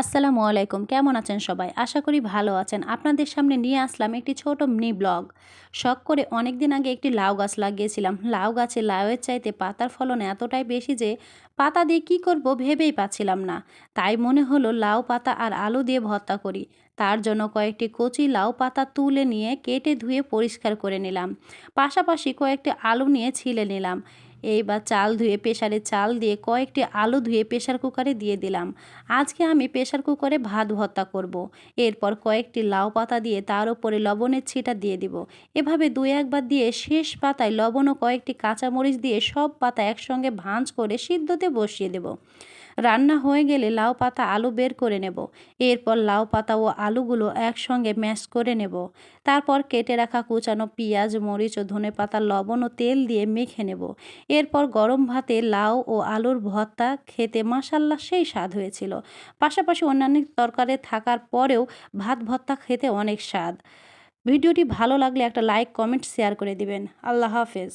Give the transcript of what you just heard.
আসসালামু আলাইকুম, কেমন আছেন সবাই? আশা করি ভালো আছেন। আপনাদের সামনে নিয়ে আসলাম একটি ছোট মিনি ব্লগ। শখ করে অনেক দিন আগে একটি লাউ গাছ লাগিয়েছিলাম। লাউ গাছে লাউয়ের চাইতে পাতার ফলন এতটাই বেশি যে পাতা দিয়ে কী করব ভেবেই পাচ্ছিলাম না। তাই মনে হলো লাউ পাতা আর আলু দিয়ে ভর্তা করি। তার জন্য কয়েকটি কচি লাউ পাতা তুলে নিয়ে কেটে ধুয়ে পরিষ্কার করে নিলাম। পাশাপাশি কয়েকটি আলু নিয়ে ছিলে নিলাম। এইবার চাল ধুয়ে প্রেসারে চাল দিয়ে কয়েকটি আলু ধুয়ে প্রেসার কুকারে দিয়ে দিলাম। আজকে আমি প্রেসার কুকারে ভাত ভর্তা করব। এরপর কয়েকটি লাউ পাতা দিয়ে তার উপরে লবণের ছিটা দিয়ে দিব। এভাবে দুই একবার দিয়ে শেষ পাতায় লবণ ও কয়েকটি কাঁচামরিচ দিয়ে সব পাতা একসঙ্গে ভাঁজ করে সিদ্ধতে বসিয়ে দেব। রান্না হয়ে গেলে লাউ পাতা আলু বের করে নেব। এরপর লাউ পাতা ও আলুগুলো একসঙ্গে ম্যাশ করে নেব। তারপর কেটে রাখা কুচানো পেঁয়াজ, মরিচ ও ধনেপাতা লবণ ও তেল দিয়ে মেখে নেব। এরপর গরম ভাতে লাউ ও আলুর ভর্তা খেতে মাশাআল্লাহ সেই স্বাদ হয়েছিল। পাশাপাশি অন্যান্য তরকারি থাকার পরেও ভাত ভর্তা খেতে অনেক স্বাদ। ভিডিওটি ভালো লাগলে একটা লাইক, কমেন্ট, শেয়ার করে দিবেন। আল্লাহ হাফেজ।